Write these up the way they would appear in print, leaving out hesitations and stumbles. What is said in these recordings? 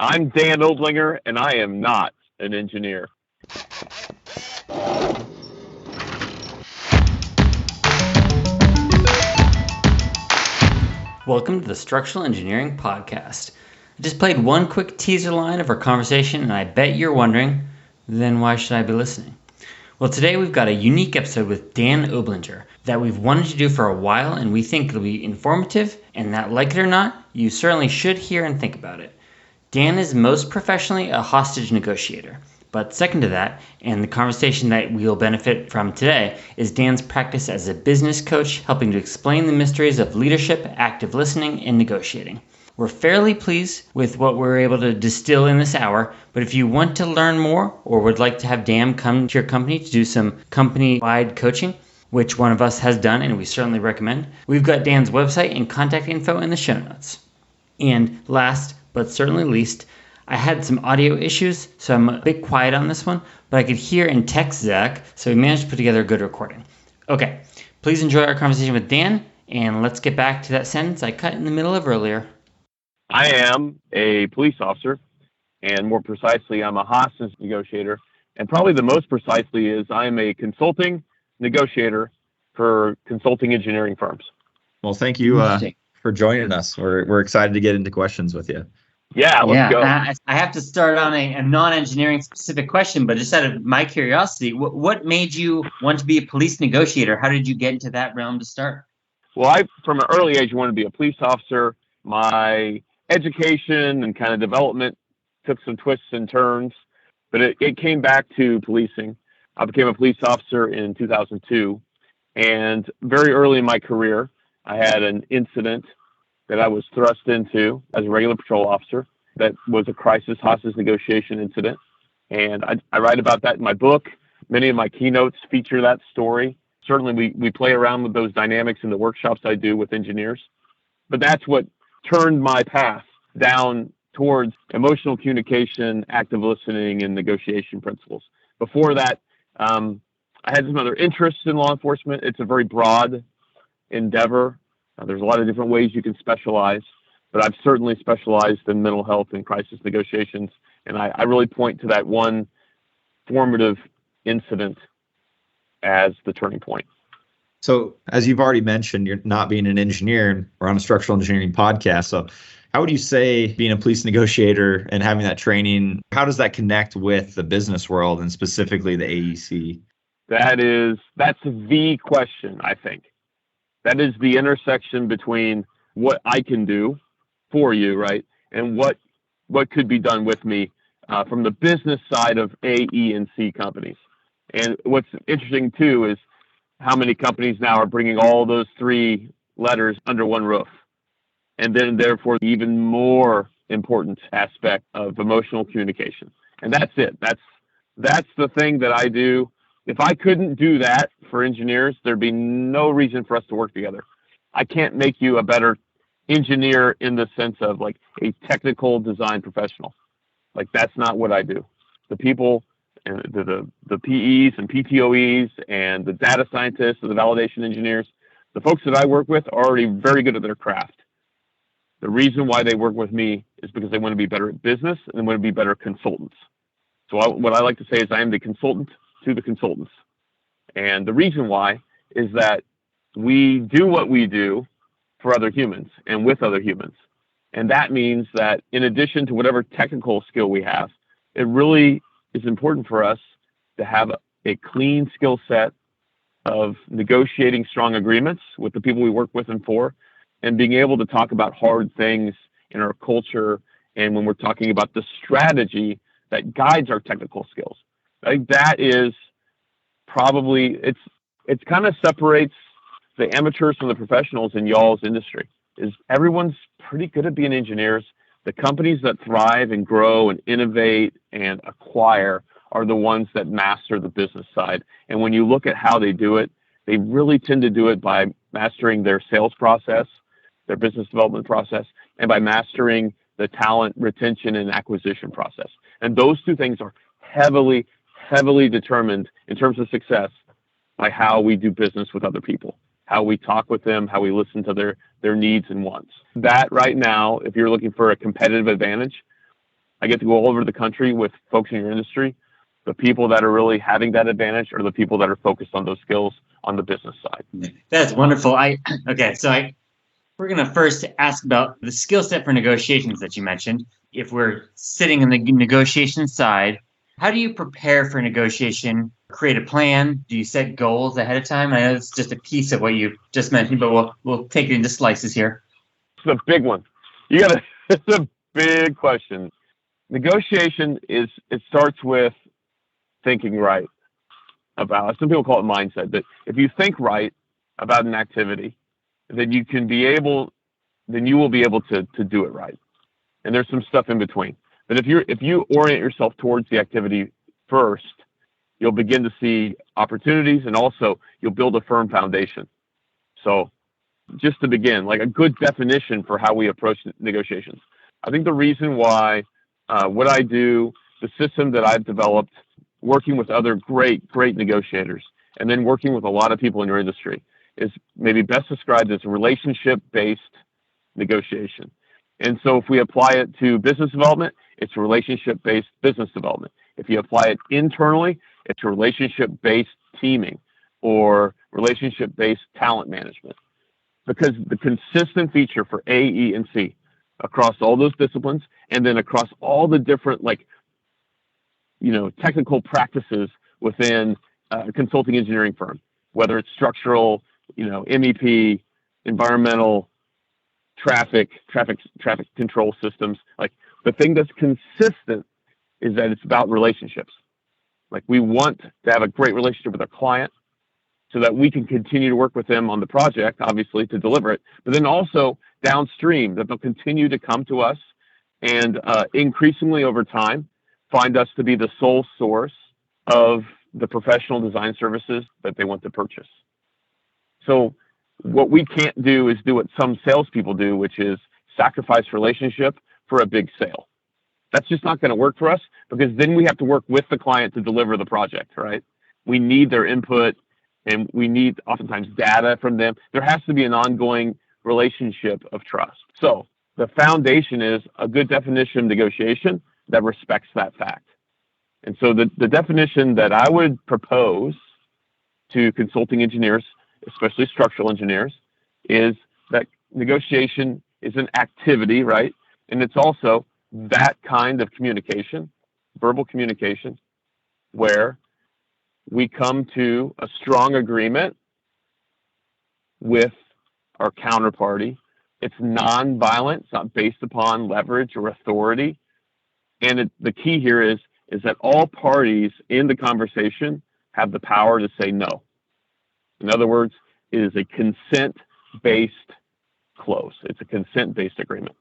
I'm Dan Oblinger, and I am not an engineer. Welcome to the Structural Engineering Podcast. I just played one quick teaser line of our conversation, and I bet you're wondering, then why should I be listening? Well, today we've got a unique episode with Dan Oblinger that we've wanted to do for a while, and we think it'll be informative, and that, like it or not, you certainly should hear and think about it. Dan is most professionally a hostage negotiator. But second to that, and the conversation that we'll benefit from today, is Dan's practice as a business coach, helping to explain the mysteries of leadership, active listening, and negotiating. We're fairly pleased with what we're able to distill in this hour, but if you want to learn more or would like to have Dan come to your company to do some company-wide coaching, which one of us has done and we certainly recommend, we've got Dan's website and contact info in the show notes. And last, but certainly least, I had some audio issues, so I'm a bit quiet on this one, but I could hear and text Zach, so we managed to put together a good recording. Okay, please enjoy our conversation with Dan, and let's get back to that sentence I cut in the middle of earlier. I am a police officer, and more precisely, I'm a hostage negotiator, and probably the most precisely is I'm a consulting negotiator for consulting engineering firms. Well, thank you for joining us. We're excited to get into questions with you. Yeah, let's go. I have to start on a non-engineering specific question, but just out of my curiosity, what made you want to be a police negotiator? How did you get into that realm to start? Well, from an early age, wanted to be a police officer. My education and kind of development took some twists and turns, but it came back to policing. I became a police officer in 2002, and very early in my career, I had an incident that I was thrust into as a regular patrol officer that was a crisis hostage negotiation incident. And I write about that in my book. Many of my keynotes feature that story. Certainly we play around with those dynamics in the workshops I do with engineers. But that's what turned my path down towards emotional communication, active listening, and negotiation principles. Before that, I had some other interests in law enforcement. It's a very broad endeavor. There's a lot of different ways you can specialize, but I've certainly specialized in mental health and crisis negotiations, and I really point to that one formative incident as the turning point. So, as you've already mentioned, you're not being an engineer, and we're on a structural engineering podcast. So, how would you say being a police negotiator and having that training, how does that connect with the business world and specifically the AEC? That's the question, I think. That is the intersection between what I can do for you, right, and what could be done with me from the business side of A, E, and C companies. And what's interesting, too, is how many companies now are bringing all those three letters under one roof. And then, therefore, the even more important aspect of emotional communication. And that's it. That's the thing that I do. If I couldn't do that for engineers, there'd be no reason for us to work together. I can't make you a better engineer in the sense of like a technical design professional. Like that's not what I do. The people and the PEs and PTOEs and the data scientists and the validation engineers, the folks that I work with are already very good at their craft. The reason why they work with me is because they want to be better at business and they want to be better consultants. So what I like to say is I am the consultant to the consultants. And the reason why is that we do what we do for other humans and with other humans. And that means that in addition to whatever technical skill we have, it really is important for us to have a clean skill set of negotiating strong agreements with the people we work with and for, and being able to talk about hard things in our culture. And when we're talking about the strategy that guides our technical skills. I think that is probably, it's kind of separates the amateurs from the professionals in y'all's industry, is everyone's pretty good at being engineers. The companies that thrive and grow and innovate and acquire are the ones that master the business side. And when you look at how they do it, they really tend to do it by mastering their sales process, their business development process, and by mastering the talent retention and acquisition process. And those two things are heavily determined in terms of success by how we do business with other people, how we talk with them, how we listen to their needs and wants. That right now, if you're looking for a competitive advantage, I get to go all over the country with folks in your industry. The people that are really having that advantage are the people that are focused on those skills on the business side. That's wonderful. We're going to first ask about the skill set for negotiations that you mentioned. If we're sitting in the negotiation side, how do you prepare for negotiation? Create a plan? Do you set goals ahead of time? I know it's just a piece of what you just mentioned, but we'll take it into slices here. It's a big one. It's a big question. Negotiation it starts with thinking right about, some people call it mindset, but if you think right about an activity, then you will be able to do it right. And there's some stuff in between. But if you orient yourself towards the activity first, you'll begin to see opportunities, and also you'll build a firm foundation. So just to begin, like a good definition for how we approach negotiations. I think the reason why what I do, the system that I've developed, working with other great negotiators, and then working with a lot of people in your industry, is maybe best described as a relationship-based negotiation. And so if we apply it to business development, it's a relationship-based business development. If you apply it internally, it's a relationship-based teaming or relationship-based talent management. Because the consistent feature for A, E, and C across all those disciplines, and then across all the different technical practices within a consulting engineering firm, whether it's structural, MEP, environmental, traffic control systems. Like, the thing that's consistent is that it's about relationships. Like, we want to have a great relationship with our client so that we can continue to work with them on the project, obviously, to deliver it, but then also downstream, that they'll continue to come to us and increasingly over time find us to be the sole source of the professional design services that they want to purchase. So what we can't do is do what some salespeople do, which is sacrifice relationship for a big sale. That's just not going to work for us, because then we have to work with the client to deliver the project, right? We need their input, and we need oftentimes data from them. There has to be an ongoing relationship of trust. So the foundation is a good definition of negotiation that respects that fact. And so the definition that I would propose to consulting engineers, especially structural engineers, is that negotiation is an activity, right? And it's also that kind of communication, verbal communication, where we come to a strong agreement with our counterparty. It's non-violent. It's not based upon leverage or authority. And the key here is that all parties in the conversation have the power to say no. In other words, it is a consent-based close. It's a consent-based agreement.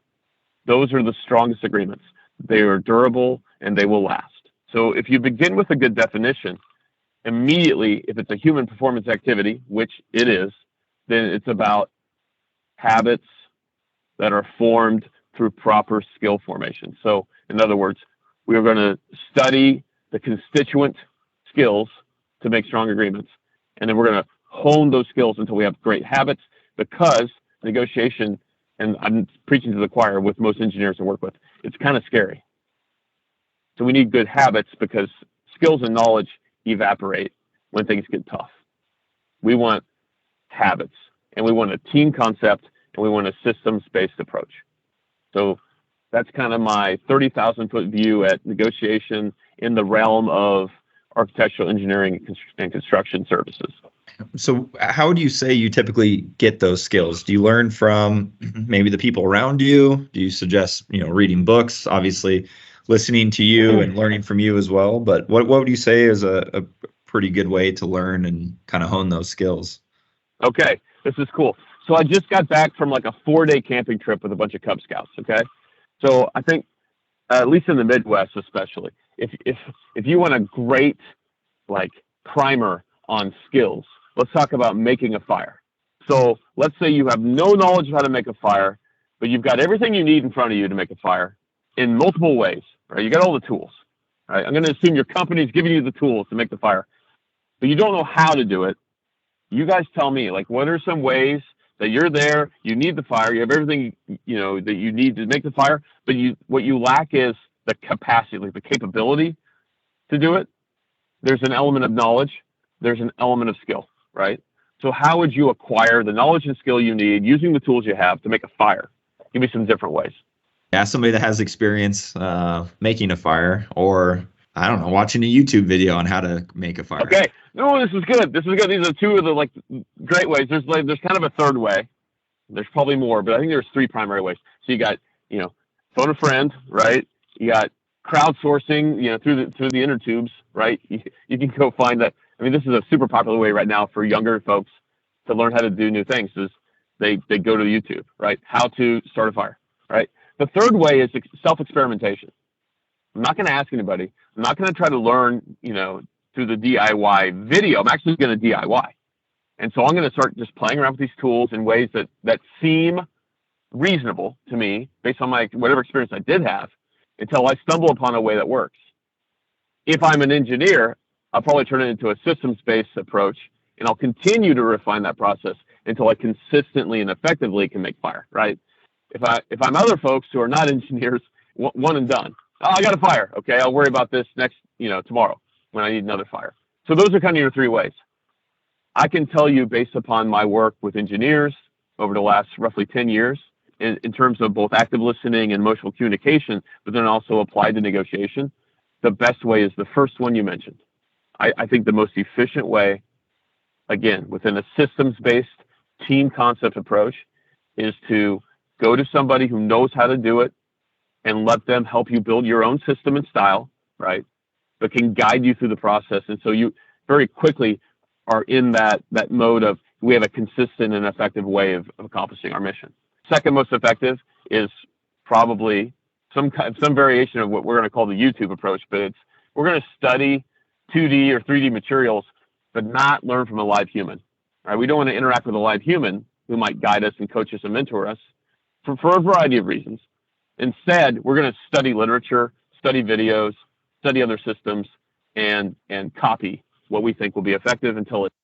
Those are the strongest agreements. They are durable and they will last. So if you begin with a good definition, immediately, if it's a human performance activity, which it is, then it's about habits that are formed through proper skill formation. So in other words, we are going to study the constituent skills to make strong agreements. And then we're going to hone those skills until we have great habits, because negotiation, and I'm preaching to the choir with most engineers I work with, it's kind of scary. So we need good habits, because skills and knowledge evaporate when things get tough. We want habits, and we want a team concept, and we want a systems-based approach. So that's kind of my 30,000-foot view at negotiation in the realm of architectural engineering and construction services. So how do you say you typically get those skills? Do you learn from maybe the people around you? Do you suggest, reading books, obviously listening to you and learning from you as well? But what would you say is a pretty good way to learn and kind of hone those skills? Okay, this is cool. So I just got back from like a 4-day camping trip with a bunch of Cub Scouts. Okay. So I think, at least in the Midwest, especially, if you want a great primer on skills, let's talk about making a fire. So let's say you have no knowledge of how to make a fire, but you've got everything you need in front of you to make a fire in multiple ways, right? You got all the tools, right? I'm going to assume your company's giving you the tools to make the fire, but you don't know how to do it. You guys tell me, what are some ways that you're there, you need the fire, you have everything, that you need to make the fire, but what you lack is the capacity, like the capability to do it. There's an element of knowledge. There's an element of skill, right? So how would you acquire the knowledge and skill you need using the tools you have to make a fire? Give me some different ways. Yeah, somebody that has experience making a fire, or I don't know, watching a YouTube video on how to make a fire. Okay. No, this is good. This is good. These are two of the like great ways. There's kind of a third way. There's probably more, but I think there's three primary ways. So you got, phone a friend, right? You got crowdsourcing, through the inner tubes, right? You can go find that. I mean, this is a super popular way right now for younger folks to learn how to do new things. Is they go to YouTube, right? How to start a fire, right? The third way is self-experimentation. I'm not going to ask anybody. I'm not going to try to learn, through the DIY video. I'm actually going to DIY. And so I'm going to start just playing around with these tools in ways that seem reasonable to me based on my whatever experience I did have until I stumble upon a way that works. If I'm an engineer, I'll probably turn it into a systems-based approach, and I'll continue to refine that process until I consistently and effectively can make fire, right? If I'm other folks who are not engineers, one and done. Oh, I got a fire. Okay, I'll worry about this next, tomorrow when I need another fire. So those are kind of your three ways. I can tell you based upon my work with engineers over the last roughly 10 years in terms of both active listening and emotional communication, but then also applied to negotiation, the best way is the first one you mentioned. I think the most efficient way, again, within a systems-based team concept approach, is to go to somebody who knows how to do it and let them help you build your own system and style, right? But can guide you through the process. And so you very quickly are in that mode of we have a consistent and effective way of accomplishing our mission. Second most effective is probably some variation of what we're going to call the YouTube approach, but we're going to study 2D or 3D materials, but not learn from a live human. Right? We don't want to interact with a live human who might guide us and coach us and mentor us for a variety of reasons. Instead, we're going to study literature, study videos, study other systems, and copy what we think will be effective until it's.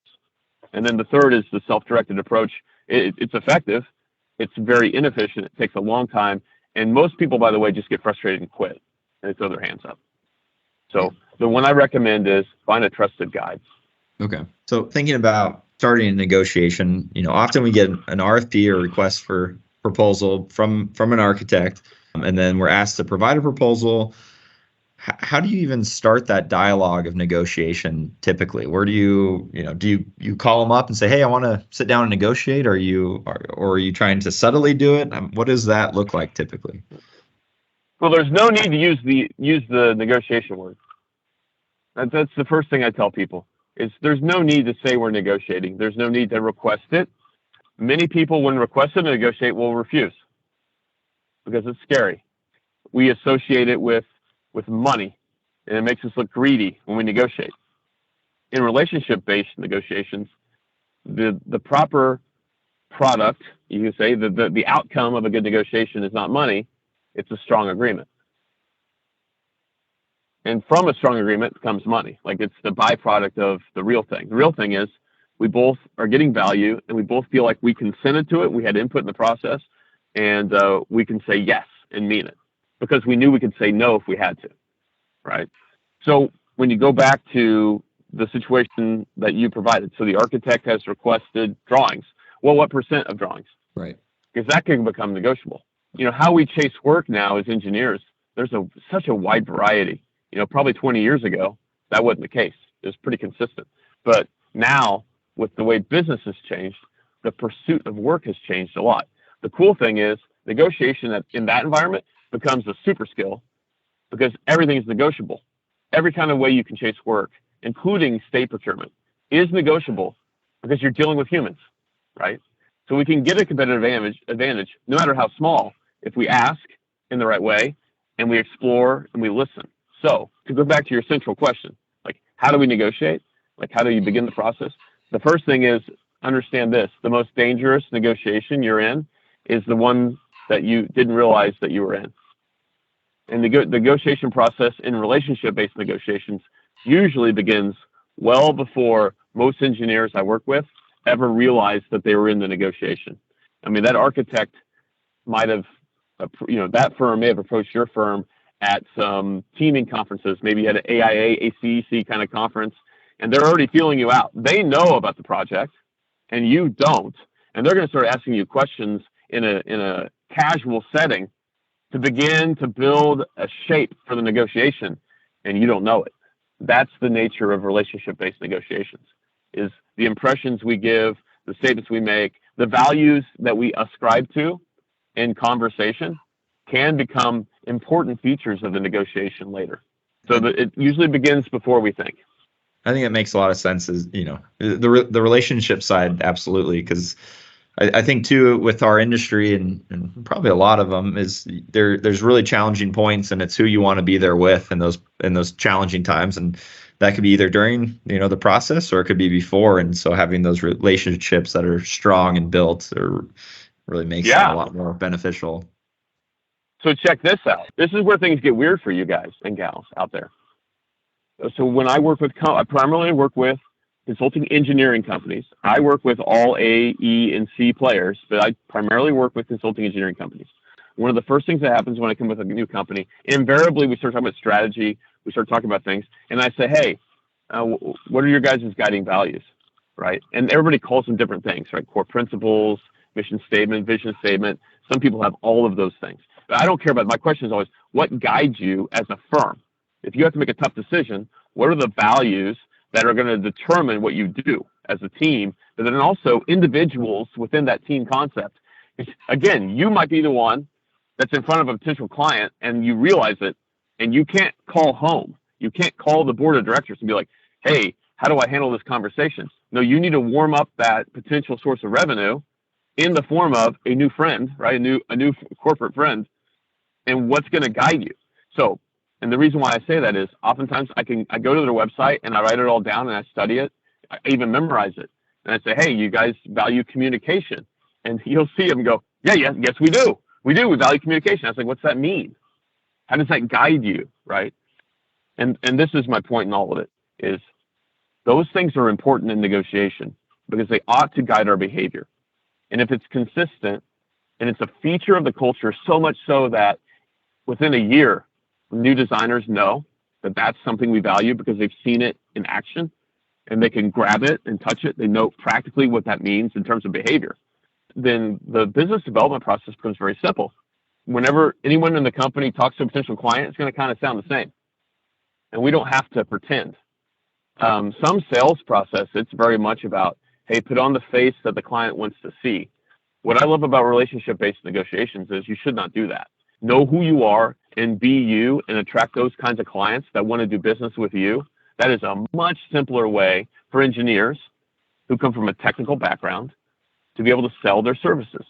And then the third is the self-directed approach. It's effective. It's very inefficient. It takes a long time. And most people, by the way, just get frustrated and quit and they throw their hands up. So the one I recommend is find a trusted guide. Okay. So thinking about starting a negotiation, often we get an RFP or request for proposal from an architect, and then we're asked to provide a proposal. How do you even start that dialogue of negotiation typically? Where do you call them up and say, hey, I want to sit down and negotiate? Or are you trying to subtly do it? What does that look like typically? Well, there's no need to use the negotiation word. That's the first thing I tell people is there's no need to say we're negotiating. There's no need to request it. Many people, when requested to negotiate, will refuse because it's scary. We associate it with money, and it makes us look greedy when we negotiate. In relationship-based negotiations, the proper product, you can say, the outcome of a good negotiation is not money, it's a strong agreement. And from a strong agreement comes money. Like it's the byproduct of the real thing. The real thing is we both are getting value and we both feel like we consented to it. We had input in the process and we can say yes and mean it because we knew we could say no if we had to, right? So when you go back to the situation that you provided, so the architect has requested drawings. Well, what percent of drawings? Right. Because that can become negotiable. How we chase work now as engineers, there's such a wide variety. Probably 20 years ago, that wasn't the case. It was pretty consistent. But now, with the way business has changed, the pursuit of work has changed a lot. The cool thing is negotiation in that environment becomes a super skill because everything is negotiable. Every kind of way you can chase work, including state procurement, is negotiable because you're dealing with humans, right? So we can get a competitive advantage, no matter how small, if we ask in the right way and we explore and we listen. So to go back to your central question, like how do we negotiate? Like how do you begin the process? The first thing is understand this. The most dangerous negotiation you're in is the one that you didn't realize that you were in. And the negotiation process in relationship-based negotiations usually begins well before most engineers I work with ever realized that they were in the negotiation. I mean, that architect might have, that firm may have approached your firm at some teaming conferences, maybe at an AIA, ACEC kind of conference, and they're already feeling you out. They know about the project, and you don't, and they're going to start asking you questions in a casual setting to begin to build a shape for the negotiation, and you don't know it. That's the nature of relationship-based negotiations, is the impressions we give, the statements we make, the values that we ascribe to in conversation can become important features of the negotiation later. So it usually begins before we think. I think it makes a lot of sense, is, the relationship side, absolutely, because I think too, with our industry and probably a lot of them, is there's really challenging points, and it's who you want to be there with in those challenging times, and that could be either during the process, or it could be before. And so having those relationships that are strong and built really makes it a lot more beneficial. So check this out. This is where things get weird for you guys and gals out there. So when I work with, I primarily work with consulting engineering companies. I work with all A, E, and C players, but I primarily work with consulting engineering companies. One of the first things that happens when I come with a new company, invariably we start talking about strategy, we start talking about things, and I say, hey, what are your guys' guiding values, right? And everybody calls them different things, right? Core principles, mission statement, vision statement. Some people have all of those things. But I don't care about, my question is always, what guides you as a firm? If you have to make a tough decision, what are the values that are going to determine what you do as a team, but then also individuals within that team concept? Again, you might be the one that's in front of a potential client and you realize it, and you can't call home. You can't call the board of directors and be like, hey, how do I handle this conversation? No, you need to warm up that potential source of revenue in the form of a new friend, right? A new corporate friend, and what's going to guide you. So, and the reason why I say that is oftentimes I go to their website and I write it all down and I study it. I even memorize it. And I say, hey, you guys value communication. And you'll see them go, yes, we do. We do. We value communication. I was like, what's that mean? How does that guide you, right? And this is my point in all of it, is those things are important in negotiation because they ought to guide our behavior. And if it's consistent and it's a feature of the culture, so much so that within a year, new designers know that that's something we value because they've seen it in action and they can grab it and touch it. They know practically what that means in terms of behavior. Then the business development process becomes very simple. Whenever anyone in the company talks to a potential client, it's going to kind of sound the same. And we don't have to pretend. Some sales process, it's very much about, hey, put on the face that the client wants to see. What I love about relationship-based negotiations is you should not do that. Know who you are and be you and attract those kinds of clients that want to do business with you. That is a much simpler way for engineers who come from a technical background to be able to sell their services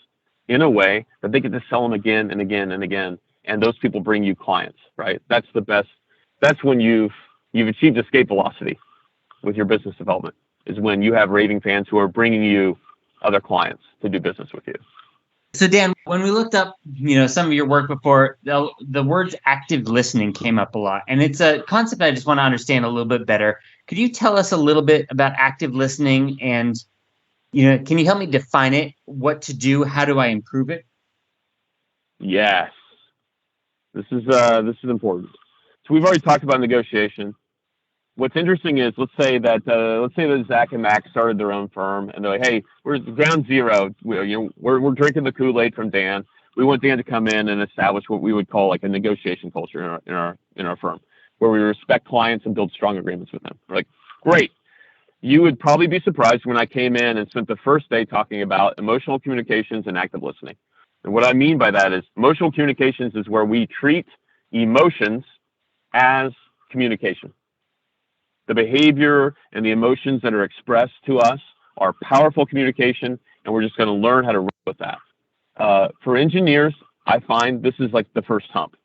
in a way that they get to sell them again and again and again. And those people bring you clients, right? That's the best. That's when you've achieved escape velocity with your business development, is when you have raving fans who are bringing you other clients to do business with you. So Dan, when we looked up, some of your work before, the words active listening came up a lot, and it's a concept I just want to understand a little bit better. Could you tell us a little bit about active listening, and can you help me define it? What to do? How do I improve it? Yes, this is important. So we've already talked about negotiation. What's interesting is, let's say that Zach and Max started their own firm, and they're like, "Hey, we're ground zero. We're drinking the Kool-Aid from Dan. We want Dan to come in and establish what we would call like a negotiation culture in our firm, where we respect clients and build strong agreements with them." We're like, great. You would probably be surprised when I came in and spent the first day talking about emotional communications and active listening. And what I mean by that is emotional communications is where we treat emotions as communication. The behavior and the emotions that are expressed to us are powerful communication, and we're just going to learn how to run with that. For engineers, I find this is like the first hump,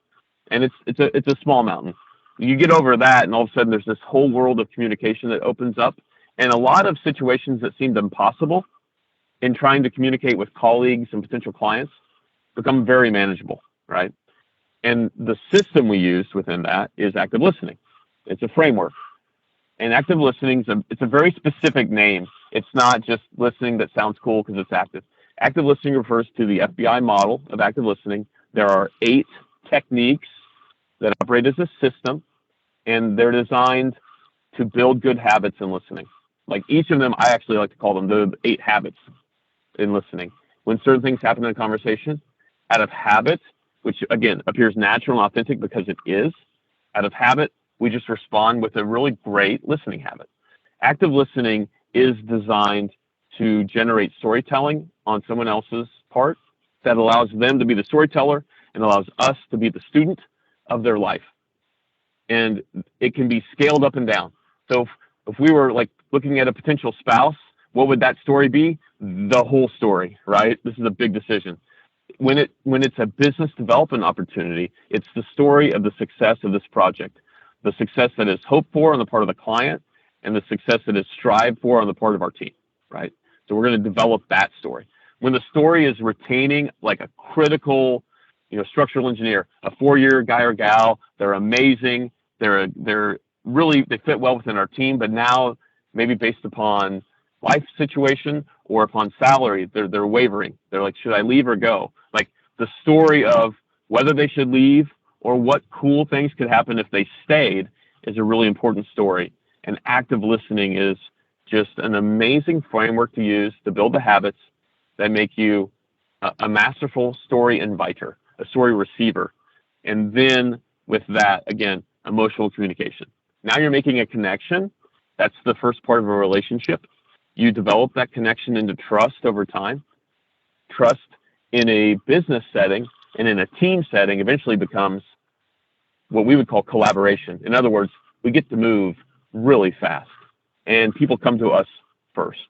and it's a small mountain. You get over that, and all of a sudden there's this whole world of communication that opens up, and a lot of situations that seemed impossible in trying to communicate with colleagues and potential clients become very manageable, right? And the system we use within that is active listening. It's a framework. And active listening, it's a very specific name. It's not just listening that sounds cool because it's active. Active listening refers to the FBI model of active listening. There are 8 techniques that operate as a system, and they're designed to build good habits in listening. Like each of them, I actually like to call them the 8 habits in listening. When certain things happen in a conversation, out of habit, which again appears natural and authentic because it is, out of habit, we just respond with a really great listening habit. Active listening is designed to generate storytelling on someone else's part that allows them to be the storyteller and allows us to be the student of their life. And it can be scaled up and down. So if we were like looking at a potential spouse, what would that story be? The whole story, right? This is a big decision. When it's a business development opportunity, it's the story of the success of this project, the success that is hoped for on the part of the client, and the success that is strived for on the part of our team, right? So we're going to develop that story. When the story is retaining like a critical, structural engineer, a 4-year guy or gal, they're amazing, they're really, they fit well within our team, but now maybe based upon life situation or upon salary, they're wavering. They're like, should I leave or go? Like the story of whether they should leave or what cool things could happen if they stayed is a really important story. And active listening is just an amazing framework to use to build the habits that make you a masterful story inviter, a story receiver. And then with that, again, emotional communication. Now you're making a connection. That's the first part of a relationship. You develop that connection into trust over time. Trust in a business setting and in a team setting eventually becomes what we would call collaboration. In other words, we get to move really fast and people come to us first.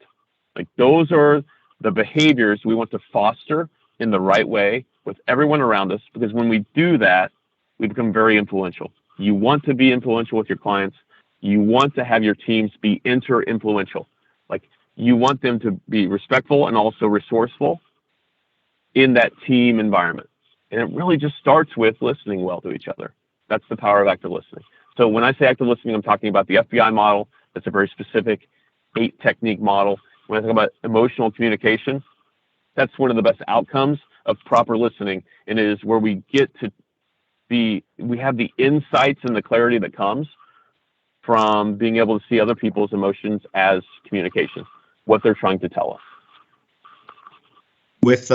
Like those are the behaviors we want to foster in the right way with everyone around us, because when we do that, we become very influential. You want to be influential with your clients. You want to have your teams be inter-influential. Like you want them to be respectful and also resourceful in that team environment. And it really just starts with listening well to each other. That's the power of active listening. So when I say active listening, I'm talking about the FBI model. That's a very specific 8-technique model. When I talk about emotional communication, that's one of the best outcomes of proper listening. And it is where we get to we have the insights and the clarity that comes from being able to see other people's emotions as communication, what they're trying to tell us. With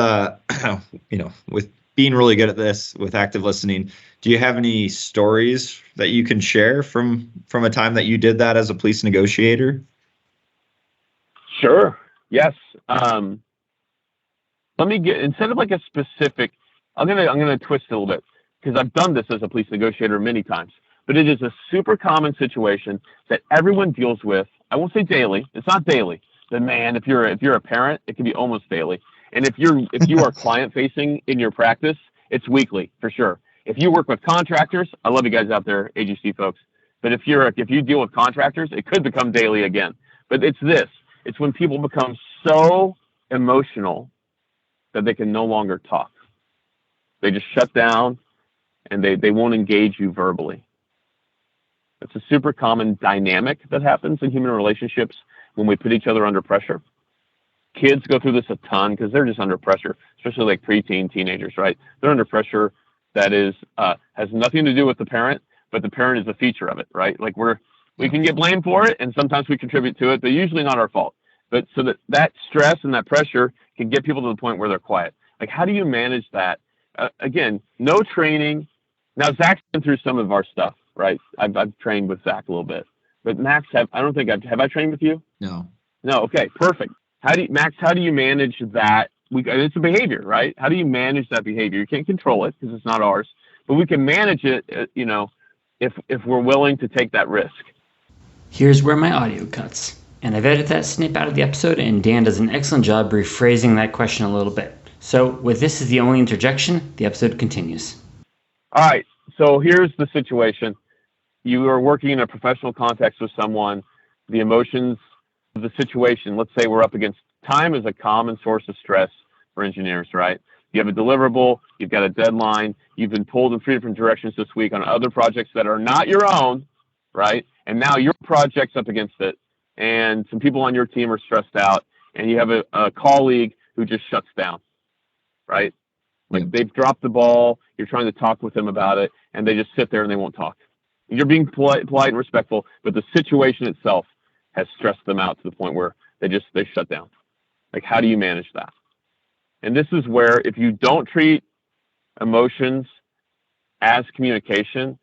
with being really good at this, with active listening, do you have any stories that you can share from a time that you did that as a police negotiator? Sure. Yes. Let me get, instead of like a specific, I'm gonna twist it a little bit, because I've done this as a police negotiator many times, but it is a super common situation that everyone deals with. I won't say daily. It's not daily. But man, if you're a parent, it can be almost daily. And if you are client facing in your practice, it's weekly for sure. If you work with contractors, I love you guys out there, AGC folks. But if you deal with contractors, it could become daily again. But it's this. It's when people become so emotional that they can no longer talk. They just shut down and they won't engage you verbally. It's a super common dynamic that happens in human relationships when we put each other under pressure. Kids go through this a ton because they're just under pressure, especially like preteen teenagers, right? They're under pressure that is has nothing to do with the parent, but the parent is a feature of it, right? Like we can get blamed for it, and sometimes we contribute to it, but usually not our fault. But so that stress and that pressure can get people to the point where they're quiet. Like, how do you manage that? Again, no training. Now, Zach's been through some of our stuff, right? I've trained with Zach a little bit, but Max, have I trained with you? No. No. Okay, perfect. How do you manage that? It's a behavior, right? How do you manage that behavior? You can't control it because it's not ours, but we can manage it, if we're willing to take that risk. Here's where my audio cuts. And I've edited that snip out of the episode, and Dan does an excellent job rephrasing that question a little bit. So with this as the only interjection, the episode continues. All right. So here's the situation. You are working in a professional context with someone. The emotions of the situation, let's say we're up against time is a common source of stress for engineers, right? You have a deliverable, you've got a deadline, you've been pulled in 3 different directions this week on other projects that are not your own, right? And now your project's up against it, and some people on your team are stressed out, and you have a colleague who just shuts down, right? Like they've dropped the ball, you're trying to talk with them about it, and they just sit there and they won't talk. You're being polite and respectful, but the situation itself has stressed them out to the point where they shut down. Like, how do you manage that? And this is where, if you don't treat emotions as communication,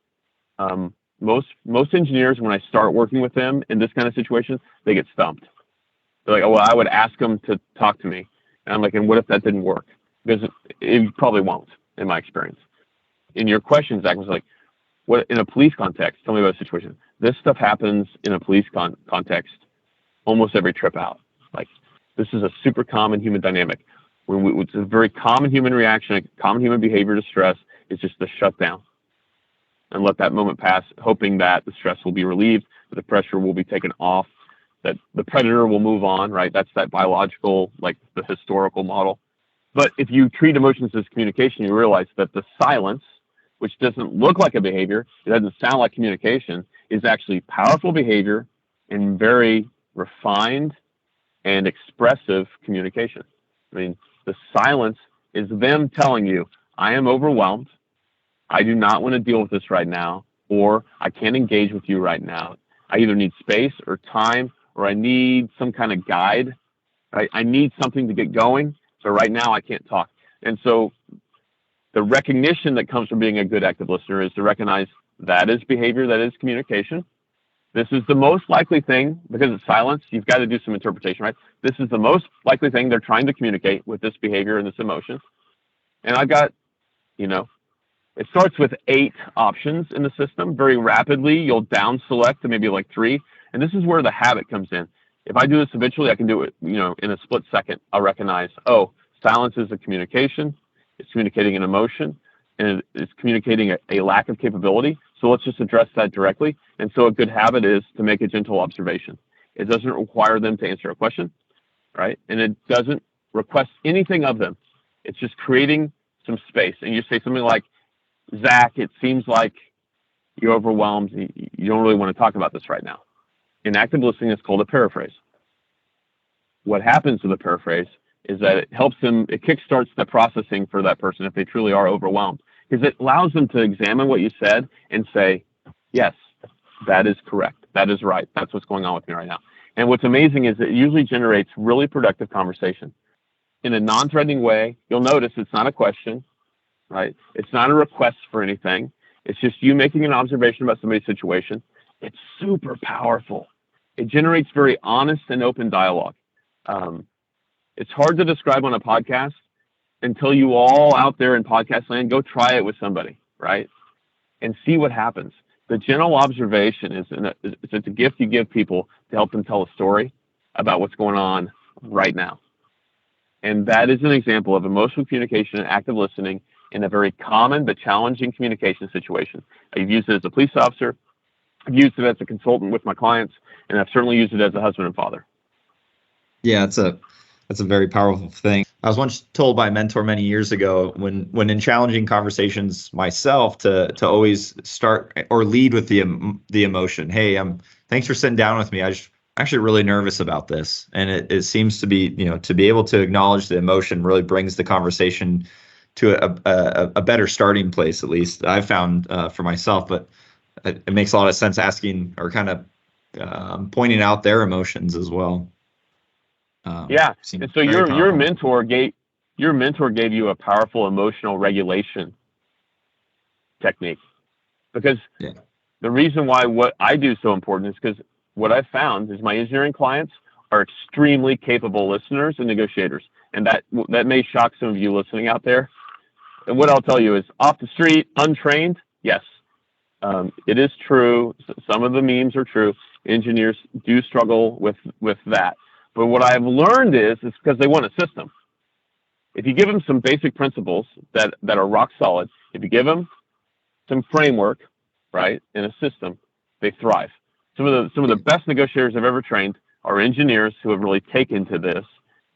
most engineers, when I start working with them in this kind of situation, they get stumped. They're like, oh, well, I would ask them to talk to me. And I'm like, and what if that didn't work? Because it probably won't, in my experience. In your question, Zach, was like, what in a police context? Tell me about a situation. This stuff happens in a police context almost every trip out. Like, this is a super common human dynamic. It's a very common human reaction, a common human behavior to stress is just to shut down and let that moment pass, hoping that the stress will be relieved, that the pressure will be taken off, that the predator will move on, right? That's that biological, like the historical model. But if you treat emotions as communication, you realize that the silence, which doesn't look like a behavior, it doesn't sound like communication, is actually powerful behavior and very refined and expressive communication. I mean, the silence is them telling you, I am overwhelmed. I do not want to deal with this right now, or I can't engage with you right now. I either need space or time, or I need some kind of guide. I need something to get going. So right now I can't talk. And so the recognition that comes from being a good active listener is to recognize that is behavior, that is communication. This is the most likely thing, because it's silence, you've got to do some interpretation, right? This is the most likely thing they're trying to communicate with this behavior and this emotion. And I've got, it starts with 8 options in the system. Very rapidly, you'll down select to maybe like 3. And this is where the habit comes in. If I do this habitually, I can do it, in a split second. I'll recognize, silence is a communication. It's communicating an emotion, and it's communicating a lack of capability. So let's just address that directly. And so a good habit is to make a gentle observation. It doesn't require them to answer a question, right? And it doesn't request anything of them. It's just creating some space. And you say something like, Zach, it seems like you're overwhelmed. You don't really want to talk about this right now. In active listening, it's called a paraphrase. What happens with a paraphrase is that it helps them, it kickstarts the processing for that person if they truly are overwhelmed, because it allows them to examine what you said and say, yes, that is correct. That is right. That's what's going on with me right now. And what's amazing is it usually generates really productive conversation. In a non-threatening way, you'll notice it's not a question, right? It's not a request for anything. It's just you making an observation about somebody's situation. It's super powerful. It generates very honest and open dialogue. It's hard to describe on a podcast until you all out there in podcast land go try it with somebody, right? And see what happens. The gentle observation it's a gift you give people to help them tell a story about what's going on right now. And that is an example of emotional communication and active listening in a very common but challenging communication situation. I've used it as a police officer. I've used it as a consultant with my clients, and I've certainly used it as a husband and father. Yeah, that's a very powerful thing. I was once told by a mentor many years ago, when in challenging conversations myself, to always start or lead with the emotion. Hey, thanks for sitting down with me. I'm actually really nervous about this, and it seems to be, to be able to acknowledge the emotion really brings the conversation to a better starting place. At least I've found for myself, but it makes a lot of sense asking or kind of pointing out their emotions as well. And so your mentor gave you a powerful emotional regulation technique, because the reason why what I do is so important is because what I've found is my engineering clients are extremely capable listeners and negotiators, and that may shock some of you listening out there. And what I'll tell you is, off the street, untrained, yes, it is true. Some of the memes are true. Engineers do struggle with that. But what I've learned is because they want a system. If you give them some basic principles that are rock solid, if you give them some framework, right, in a system, they thrive. Some of the best negotiators I've ever trained are engineers who have really taken to this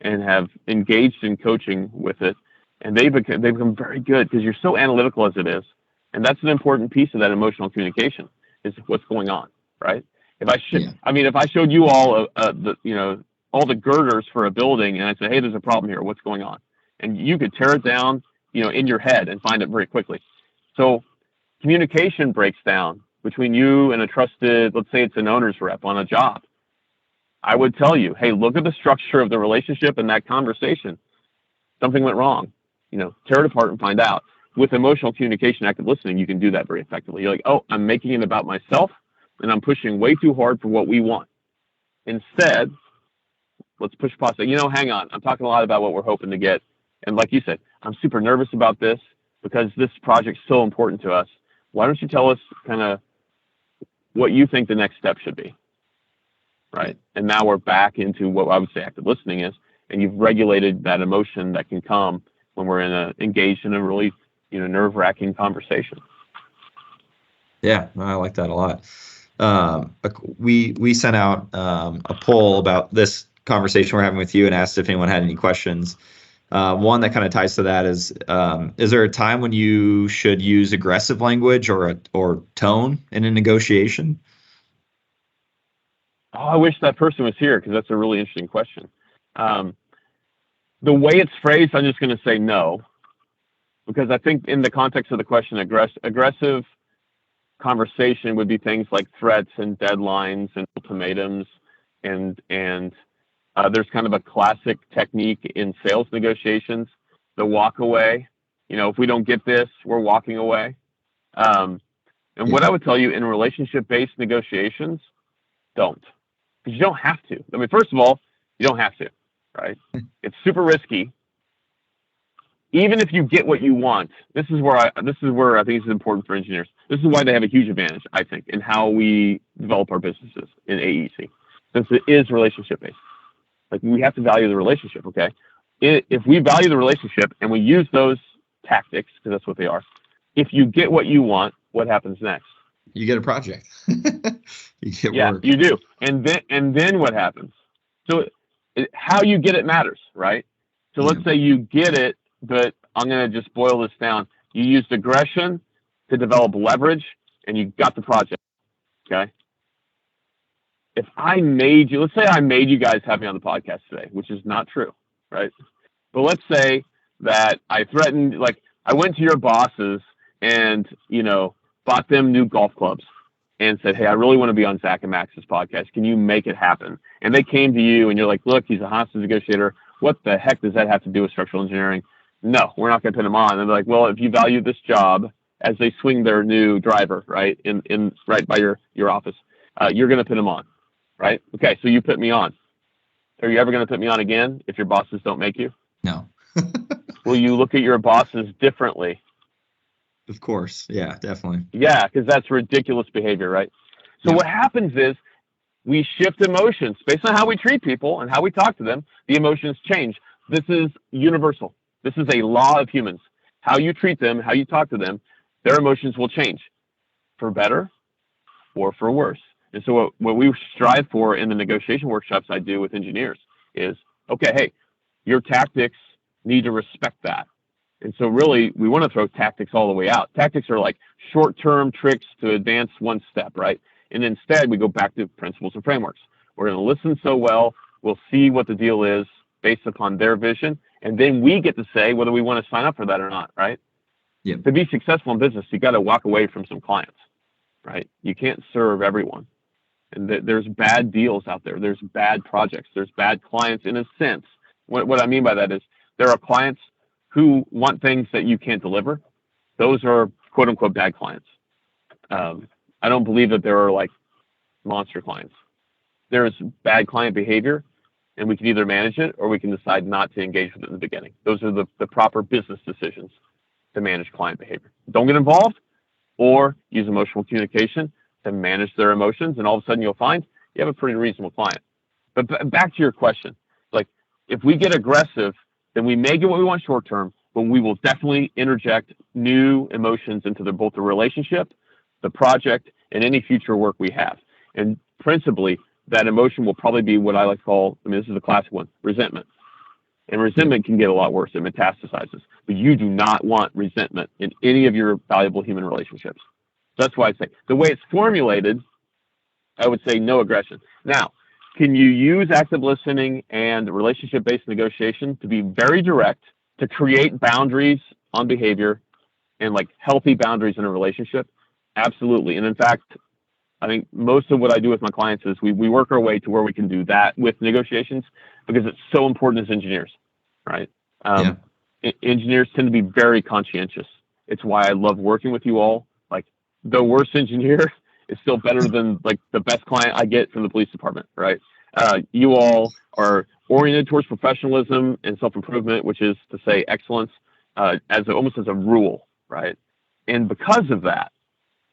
and have engaged in coaching with it, and they've become very good because you're so analytical as it is, and that's an important piece of that emotional communication is what's going on, right? If I showed you all all the girders for a building, and I said, hey, there's a problem here. What's going on? And you could tear it down in your head and find it very quickly. So communication breaks down between you and a trusted, let's say it's an owner's rep on a job. I would tell you, hey, look at the structure of the relationship and that conversation. Something went wrong. Tear it apart and find out. With emotional communication, active listening, you can do that very effectively. You're like, oh, I'm making it about myself, and I'm pushing way too hard for what we want. Instead, let's push pause. Hang on. I'm talking a lot about what we're hoping to get. And like you said, I'm super nervous about this because this project's so important to us. Why don't you tell us kind of what you think the next step should be? Right. And now we're back into what I would say active listening is, and you've regulated that emotion that can come when we're engaged in a really, nerve-wracking conversation. Yeah, I like that a lot. We sent out a poll about this conversation we're having with you and asked if anyone had any questions. One that kind of ties to that is there a time when you should use aggressive language or tone in a negotiation? Oh, I wish that person was here because that's a really interesting question. The way it's phrased, I'm just going to say no, because I think in the context of the question, aggressive conversation would be things like threats and deadlines and ultimatums, and there's kind of a classic technique in sales negotiations, the walk away. If we don't get this, we're walking away. What I would tell you in relationship-based negotiations, don't. Because you don't have to. I mean, first of all, you don't have to, right? It's super risky. Even if you get what you want, this is where I think it's important for engineers. This is why they have a huge advantage, I think, in how we develop our businesses in AEC, since it is relationship-based. Like, we have to value the relationship, okay? If we value the relationship and we use those tactics, because that's what they are, if you get what you want, what happens next? You get a project. You get work. You do. And then what happens? So how you get it matters, right? So let's say you get it, but I'm going to just boil this down. You used aggression to develop leverage, and you got the project, okay? If I made you, let's say I made you guys have me on the podcast today, which is not true, right? But let's say that I threatened, like I went to your bosses and, bought them new golf clubs and said, hey, I really want to be on Zach and Max's podcast. Can you make it happen? And they came to you and you're like, look, he's a hostage negotiator. What the heck does that have to do with structural engineering? No, we're not going to put him on. And they're like, well, if you value this job as they swing their new driver, right, in right by your office, you're going to put him on, right? Okay, so you put me on. Are you ever going to put me on again if your bosses don't make you? No. Will you look at your bosses differently? Of course. Yeah, definitely. Yeah, because that's ridiculous behavior, right? So what happens is we shift emotions based on how we treat people and how we talk to them. The emotions change. This is universal. This is a law of humans. How you treat them, how you talk to them, their emotions will change for better or for worse. And so what we strive for in the negotiation workshops I do with engineers is, okay, hey, your tactics need to respect that. And so really, we want to throw tactics all the way out. Tactics are like short-term tricks to advance one step, right? And instead, we go back to principles and frameworks. We're going to listen so well, we'll see what the deal is based upon their vision, and then we get to say whether we want to sign up for that or not, right? Yep. To be successful in business, you got to walk away from some clients, right? You can't serve everyone. And there's bad deals out there. There's bad projects. There's bad clients in a sense. What I mean by that is there are clients who want things that you can't deliver. Those are quote unquote bad clients. I don't believe that there are like monster clients. There is bad client behavior, and we can either manage it or we can decide not to engage with it in the beginning. Those are the proper business decisions to manage client behavior. Don't get involved or use emotional communication to manage their emotions, and all of a sudden you'll find you have a pretty reasonable client. But back to your question, like if we get aggressive, then we may get what we want short term, but we will definitely interject new emotions into both the relationship, the project, and any future work we have. And principally, that emotion will probably be what I like to call, this is a classic one, resentment. And resentment can get a lot worse. It metastasizes. But you do not want resentment in any of your valuable human relationships. So that's why I say, the way it's formulated, I would say no aggression. Now, can you use active listening and relationship-based negotiation to be very direct, to create boundaries on behavior and like healthy boundaries in a relationship? Absolutely. And in fact, I think most of what I do with my clients is we work our way to where we can do that with negotiations because it's so important as engineers, right? Engineers tend to be very conscientious. It's why I love working with you all. Like the worst engineer is still better than like the best client I get from the police department, right? You all are oriented towards professionalism and self-improvement, which is to say excellence, almost as a rule, right? And because of that,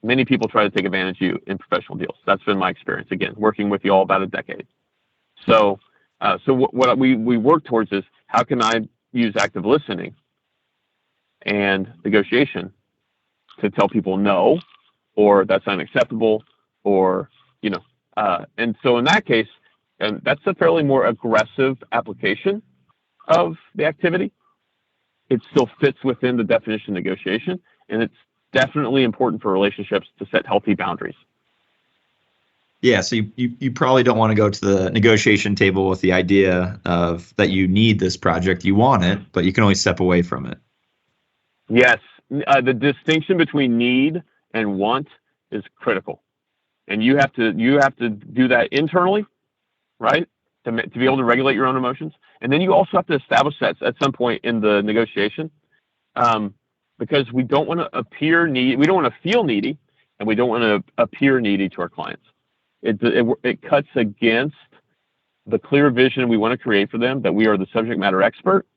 many people try to take advantage of you in professional deals. That's been my experience. Again, working with you all about a decade. So what we work towards is how can I use active listening and negotiation to tell people no, or that's unacceptable, or and so in that case, and that's a fairly more aggressive application of the activity. It still fits within the definition of negotiation, and it's definitely important for relationships to set healthy boundaries. Yeah, so you probably don't want to go to the negotiation table with the idea of that you need this project. You want it, but you can only step away from it. Yes, the distinction between need and want is critical, and you have to do that internally, right? To be able to regulate your own emotions, and then you also have to establish that at some point in the negotiation, because we don't want to appear needy, we don't want to feel needy, and we don't want to appear needy to our clients. It cuts against the clear vision we want to create for them, that we are the subject matter expert,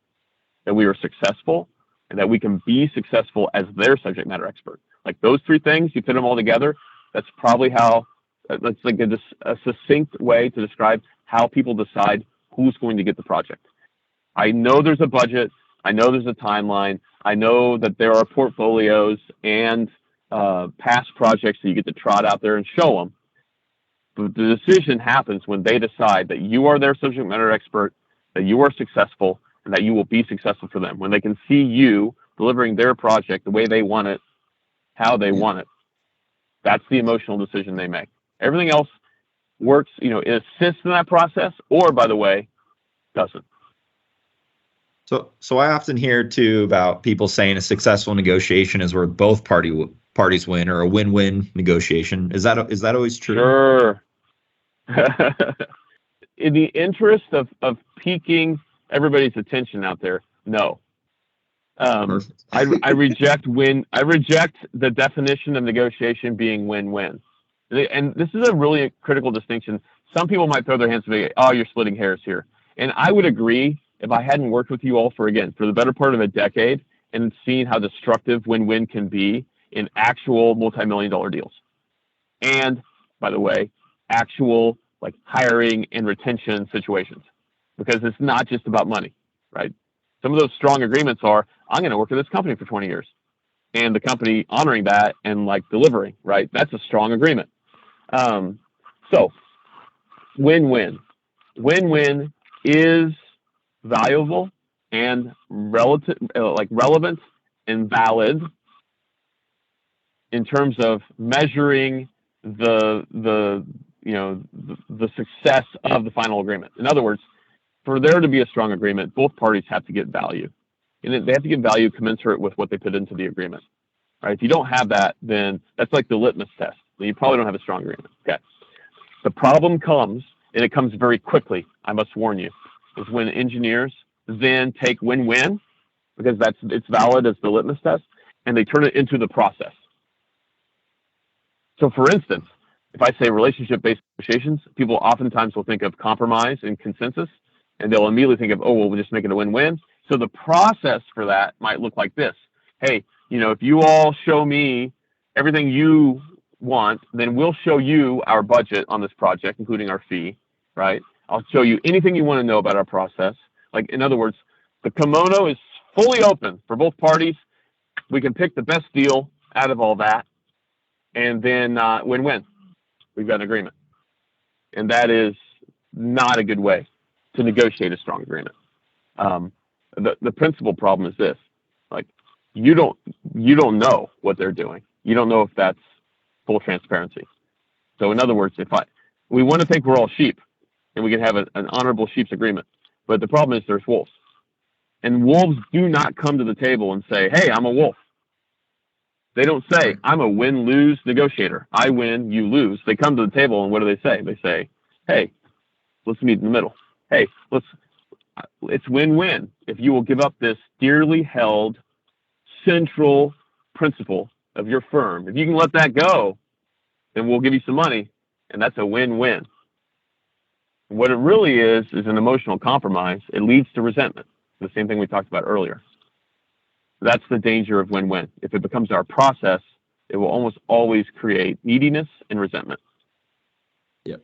that we are successful, and that we can be successful as their subject matter expert. Like those three things, you put them all together, that's probably how, that's like a succinct way to describe how people decide who's going to get the project. I know there's a budget, I know there's a timeline, I know that there are portfolios and past projects that you get to trot out there and show them. But the decision happens when they decide that you are their subject matter expert, that you are successful, and that you will be successful for them. When they can see you delivering their project the way they want it, how they want it, that's the emotional decision they make. Everything else works, it assists in that process, or, by the way, doesn't. So I often hear too about people saying a successful negotiation is where both parties win, or a win-win negotiation. Is that always true? Sure. In the interest of piquing everybody's attention out there, no. I reject the definition of negotiation being win-win. And this is a really critical distinction. Some people might throw their hands and say, oh, you're splitting hairs here. And I would agree if I hadn't worked with you all for the better part of a decade and seen how destructive win-win can be in actual multi-million-dollar deals. And, by the way, actual like hiring and retention situations, because it's not just about money, right? Some of those strong agreements are, I'm going to work at this company for 20 years, and the company honoring that and like delivering, right? That's a strong agreement. So win-win is valuable and relevant and valid in terms of measuring the success of the final agreement. In other words, for there to be a strong agreement, both parties have to get value, and they have to get value commensurate with what they put into the agreement. Right? If you don't have that, then that's like the litmus test. Then you probably don't have a strong agreement. Okay. The problem comes, and it comes very quickly, I must warn you, is when engineers then take win-win, because it's valid as the litmus test, and they turn it into the process. So for instance, if I say relationship-based negotiations, people oftentimes will think of compromise and consensus, and they'll immediately think of, oh, well, we'll just make it a win-win. So the process for that might look like this. Hey, if you all show me everything you want, then we'll show you our budget on this project, including our fee, right? I'll show you anything you want to know about our process. Like, in other words, the kimono is fully open for both parties. We can pick the best deal out of all that, and then win-win. We've got an agreement. And that is not a good way to negotiate a strong agreement. The principal problem is this: like, you don't know what they're doing. You don't know if that's full transparency. So in other words, we want to think we're all sheep and we can have an honorable sheep's agreement, but the problem is there's wolves. And wolves do not come to the table and say, hey, I'm a wolf. They don't say, I'm a win-lose negotiator. I win, you lose. They come to the table, and what do they say? They say, hey, let's meet in the middle. Hey, it's win-win. If you will give up this dearly held central principle of your firm, if you can let that go, then we'll give you some money, and that's a win-win. What it really is an emotional compromise. It leads to resentment, the same thing we talked about earlier. That's the danger of win-win. If it becomes our process, it will almost always create neediness and resentment. Yep.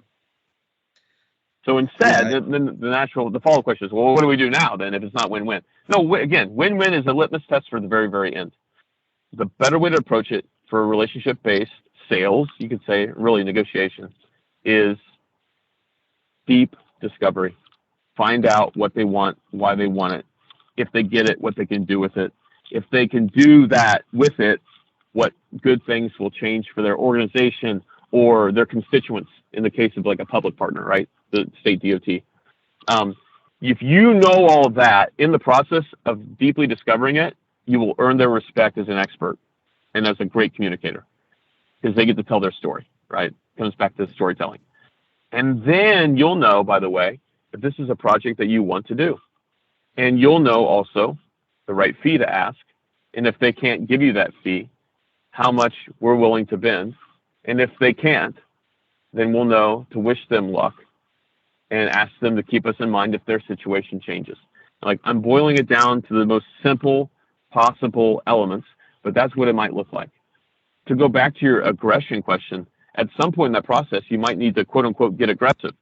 So instead, the follow-up question is, well, what do we do now then if it's not win-win? No, again, win-win is a litmus test for the very, very end. The better way to approach it for a relationship-based sales, you could say, really negotiation, is deep discovery. Find out what they want, why they want it. If they get it, what they can do with it. If they can do that with it, what good things will change for their organization or their constituents in the case of like a public partner, right? The state DOT. If you know all of that in the process of deeply discovering it, you will earn their respect as an expert and as a great communicator because they get to tell their story, right? It comes back to storytelling. And then you'll know, by the way, if this is a project that you want to do. And you'll know also the right fee to ask. And if they can't give you that fee, how much we're willing to bend. And if they can't, then we'll know to wish them luck and ask them to keep us in mind if their situation changes. Like, I'm boiling it down to the most simple possible elements, but that's what it might look like. To go back to your aggression question, at some point in that process, you might need to quote unquote get aggressive.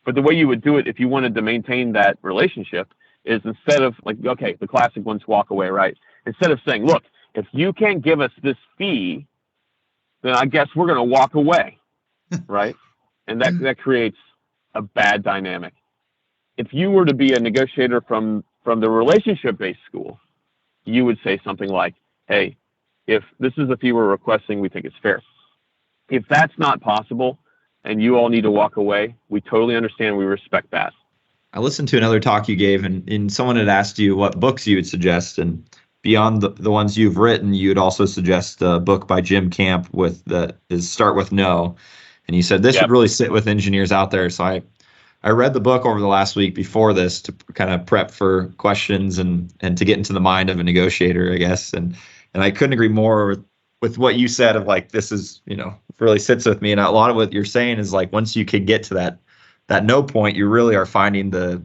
But the way you would do it if you wanted to maintain that relationship is instead of like, okay, the classic ones walk away, right? Instead of saying, look, if you can't give us this fee, then I guess we're going to walk away, right? And that creates a bad dynamic. If you were to be a negotiator from the relationship-based school, you would say something like, hey, if this is the fee we're requesting, we think it's fair. If that's not possible and you all need to walk away, we totally understand. We respect that. I listened to another talk you gave, and someone had asked you what books you would suggest. And beyond the ones you've written, you would also suggest a book by Jim Camp that is Start With No. And you said this would really sit with engineers out there. So I read the book over the last week before this to kind of prep for questions and to get into the mind of a negotiator, I guess. And I couldn't agree more with what you said of like, this is, really sits with me. And a lot of what you're saying is like, once you can get to that no point, you really are finding the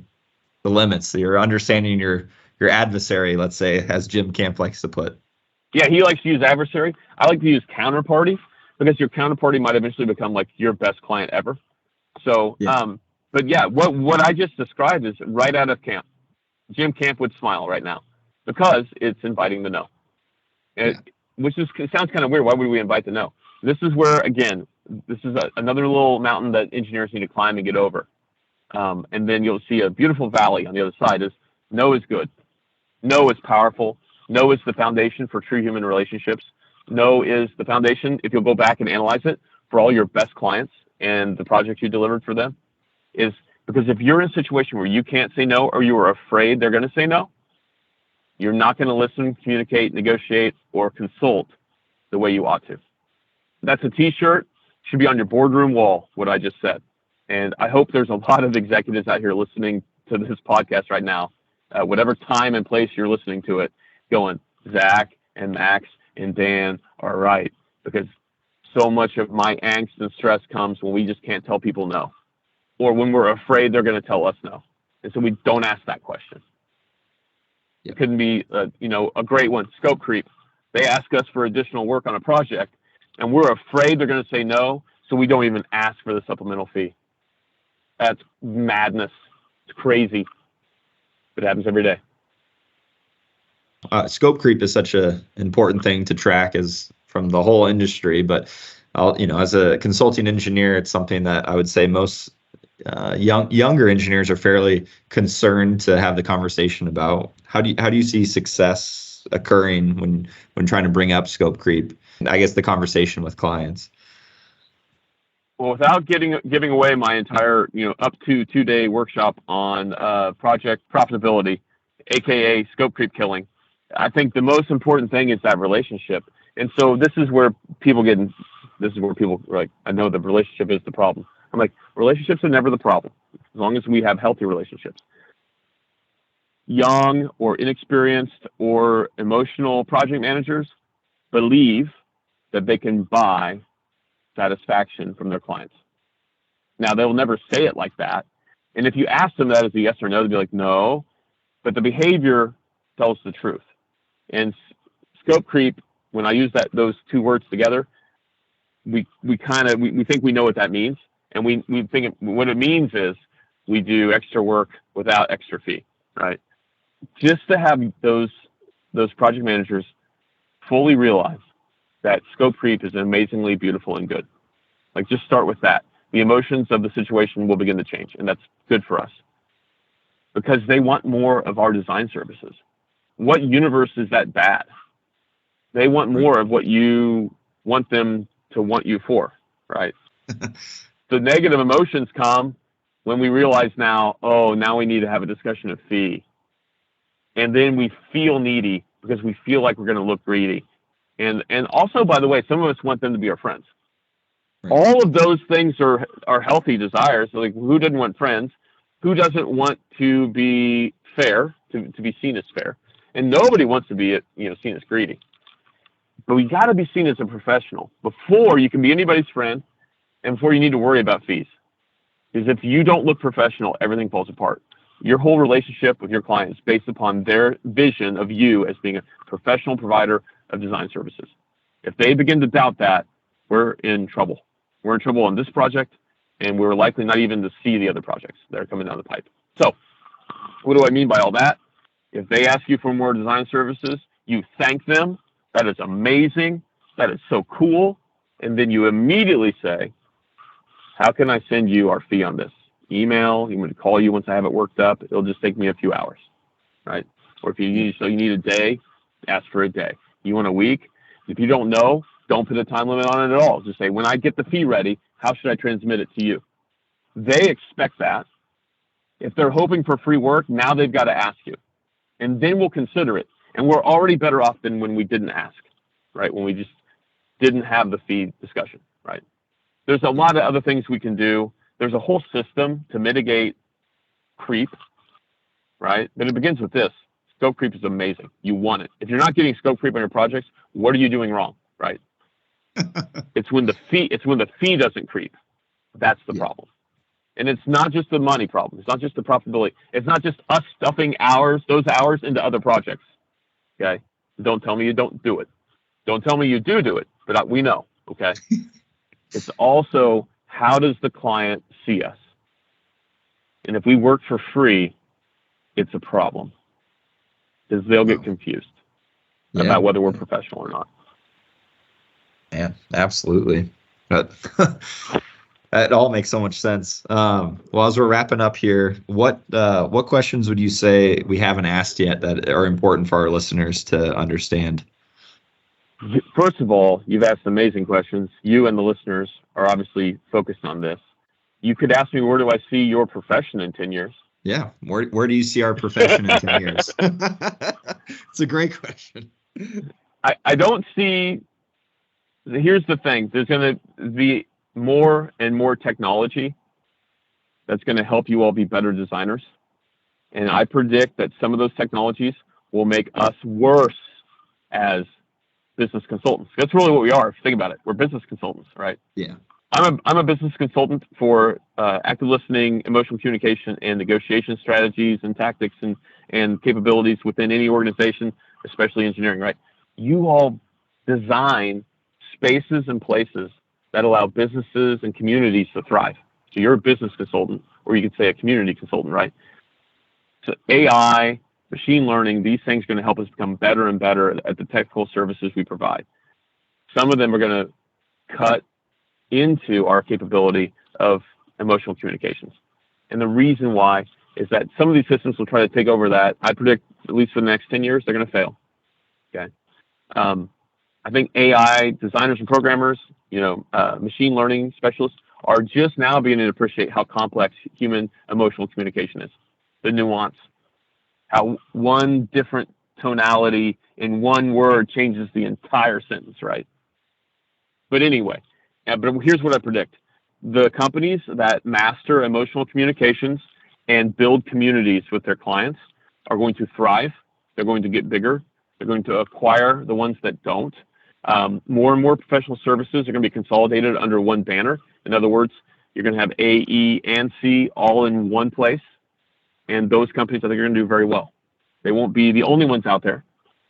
limits. So you're understanding your adversary, let's say, as Jim Camp likes to put. Yeah, he likes to use adversary. I like to use counterparty because your counterparty might eventually become like your best client ever. So, but yeah, what I just described is right out of camp. Jim Camp would smile right now because it's inviting the no. Which sounds kind of weird. Why would we invite the no? This is where, again, this is another little mountain that engineers need to climb and get over. And then you'll see a beautiful valley on the other side. Is no is good. No is powerful. No is the foundation for true human relationships. No is the foundation, if you'll go back and analyze it, for all your best clients and the projects you delivered for them. Is because if you're in a situation where you can't say no or you are afraid they're going to say no, you're not going to listen, communicate, negotiate, or consult the way you ought to. That's a t-shirt. Should be on your boardroom wall, what I just said. And I hope there's a lot of executives out here listening to this podcast right now, whatever time and place you're listening to it, going, Zach and Max and Dan are right. Because so much of my angst and stress comes when we just can't tell people no. Or when we're afraid they're going to tell us no. And so we don't ask that question. It couldn't be, a great one, scope creep. They ask us for additional work on a project, and we're afraid they're going to say no, so we don't even ask for the supplemental fee. That's madness. It's crazy. It happens every day. Scope creep is such an important thing to track as from the whole industry, but as a consulting engineer, it's something that I would say most younger engineers are fairly concerned to have the conversation about. How do you see success occurring when trying to bring up scope creep? I guess the conversation with clients. Well, without giving away my entire up to 2-day workshop on project profitability, AKA scope creep killing. I think the most important thing is that relationship. And so this is where people are like, I know the relationship is the problem. I'm like, relationships are never the problem, as long as we have healthy relationships. Young or inexperienced or emotional project managers believe that they can buy satisfaction from their clients. Now, they'll never say it like that. And if you ask them that as a yes or no, they'll be like, no, but the behavior tells the truth. And scope creep, when I use those two words together, we think we know what that means. And we think what it means is we do extra work without extra fee, right? Just to have those project managers fully realize that scope creep is amazingly beautiful and good. Like, just start with that. The emotions of the situation will begin to change, and that's good for us because they want more of our design services. What universe is that bad? They want more of what you want them to want you for, right? The negative emotions come when we realize now we need to have a discussion of fee. And then we feel needy because we feel like we're going to look greedy. And also, by the way, some of us want them to be our friends. Right. All of those things are healthy desires. Like, who doesn't want friends? Who doesn't want to be fair, to be seen as fair? And nobody wants to be seen as greedy. But we got to be seen as a professional before you can be anybody's friend and before you need to worry about fees. Because if you don't look professional, everything falls apart. Your whole relationship with your client is based upon their vision of you as being a professional provider of design services. If they begin to doubt that, we're in trouble. We're in trouble on this project, and we're likely not even to see the other projects that are coming down the pipe. So what do I mean by all that? If they ask you for more design services, you thank them. That is amazing. That is so cool. And then you immediately say, how can I send you our fee on this? Email, I'm going to call you once I have it worked up. It'll just take me a few hours, right? Or if you need a day, ask for a day. You want a week? If you don't know, don't put a time limit on it at all. Just say, when I get the fee ready, how should I transmit it to you? They expect that. If they're hoping for free work, now they've got to ask you. And then we'll consider it. And we're already better off than when we didn't ask, right? When we just didn't have the fee discussion, right? There's a lot of other things we can do. There's a whole system to mitigate creep, right? But it begins with this. Scope creep is amazing. You want it. If you're not getting scope creep on your projects, what are you doing wrong, right? It's when the fee doesn't creep. That's the problem. And it's not just the money problem. It's not just the profitability. It's not just us stuffing those hours into other projects. Okay? Don't tell me you don't do it. Don't tell me you do it, but we know, okay? It's also, how does the client see us? And if we work for free, it's a problem because they'll get confused about whether we're professional or not. Yeah, absolutely. But that all makes so much sense. Well, as we're wrapping up here, what questions would you say we haven't asked yet that are important for our listeners to understand? First of all, you've asked amazing questions. You and the listeners are obviously focused on this. You could ask me, where do I see your profession in 10 years? Yeah. Where do you see our profession in 10 years? It's a great question. I don't see, here's the thing. There's going to be more and more technology that's going to help you all be better designers. And I predict that some of those technologies will make us worse as business consultants. That's really what we are. If you think about it, we're business consultants, right? Yeah. I'm a business consultant for active listening, emotional communication, and negotiation strategies and tactics and capabilities within any organization, especially engineering, right? You all design spaces and places that allow businesses and communities to thrive. So you're a business consultant, or you could say a community consultant, right? So AI, machine learning, these things are going to help us become better and better at the technical services we provide. Some of them are going to cut into our capability of emotional communications. And the reason why is that some of these systems will try to take over that. I predict, at least for the next 10 years, they're going to fail. Okay. I think AI designers and programmers, machine learning specialists are just now beginning to appreciate how complex human emotional communication is, the nuance. how one different tonality in one word changes the entire sentence, right? But anyway, but here's what I predict. The companies that master emotional communications and build communities with their clients are going to thrive. They're going to get bigger. They're going to acquire the ones that don't. More and more professional services are going to be consolidated under one banner. In other words, you're going to have A, E, and C all in one place. And those companies, I think, are going to do very well. They won't be the only ones out there.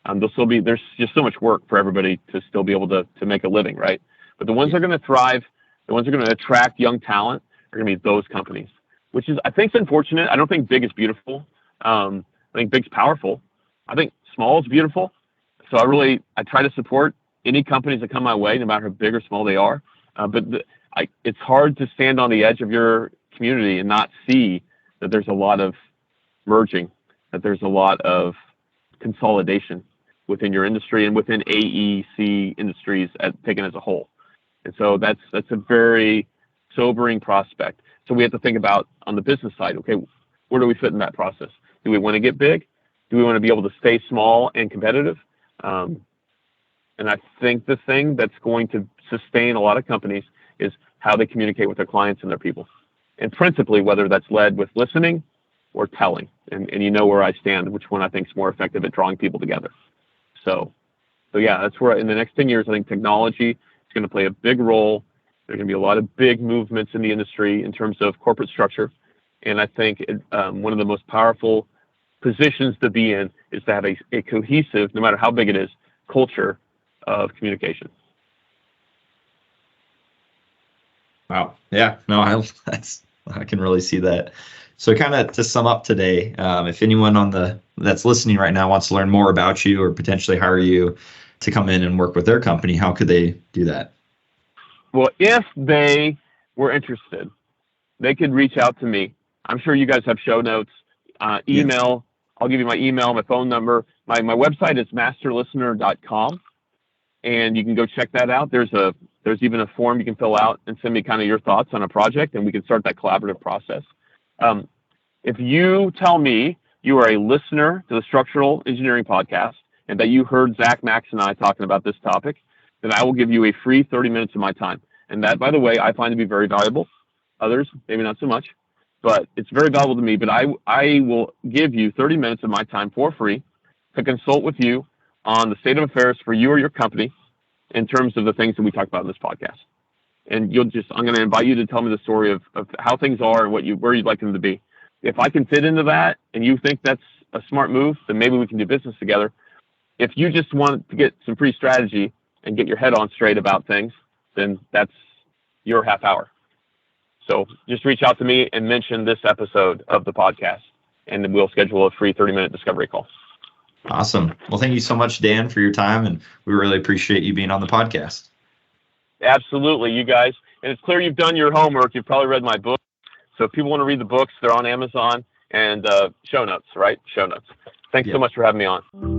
There's just so much work for everybody to still be able to make a living, right? But the ones that are going to thrive, the ones that are going to attract young talent are going to be those companies, which is, I think, unfortunate. I don't think big is beautiful. I think big's powerful. I think small is beautiful. So I try to support any companies that come my way, no matter how big or small they are. It's hard to stand on the edge of your community and not see that there's a lot of merging, that there's a lot of consolidation within your industry and within AEC industries taken as a whole. And so that's a very sobering prospect. So we have to think about on the business side, okay, where do we fit in that process? Do we want to get big? Do we want to be able to stay small and competitive? And I think the thing that's going to sustain a lot of companies is how they communicate with their clients and their people. And principally, whether that's led with listening or telling. And you know where I stand, which one I think is more effective at drawing people together. So yeah, that's where in the next 10 years, I think technology is going to play a big role. There's going to be a lot of big movements in the industry in terms of corporate structure. And I think one of the most powerful positions to be in is to have a cohesive, no matter how big it is, culture of communication. Wow. Yeah. No, I can really see that. So kind of to sum up today, if anyone that's listening right now wants to learn more about you or potentially hire you to come in and work with their company, how could they do that? Well, if they were interested, they could reach out to me. I'm sure you guys have show notes, email. Yes. I'll give you my email, my phone number. My website is masterlistener.com, and you can go check that out. There's even a form you can fill out and send me kind of your thoughts on a project, and we can start that collaborative process. If you tell me you are a listener to the Structural Engineering Podcast and that you heard Zach, Max, and I talking about this topic, then I will give you a free 30 minutes of my time. And that, by the way, I find to be very valuable. Others, maybe not so much, but it's very valuable to me. But I will give you 30 minutes of my time for free to consult with you on the state of affairs for you or your company in terms of the things that we talked about in this podcast. And I'm going to invite you to tell me the story of how things are and where you'd like them to be. If I can fit into that and you think that's a smart move, then maybe we can do business together. If you just want to get some free strategy and get your head on straight about things, then that's your half hour. So just reach out to me and mention this episode of the podcast, and then we'll schedule a free 30-minute discovery call. Awesome. Well, thank you so much, Dan, for your time, and we really appreciate you being on the podcast. Absolutely, you guys. And it's clear you've done your homework. You've probably read my book. So if people want to read the books, they're on Amazon and show notes, right? Show notes. Thanks so much for having me on.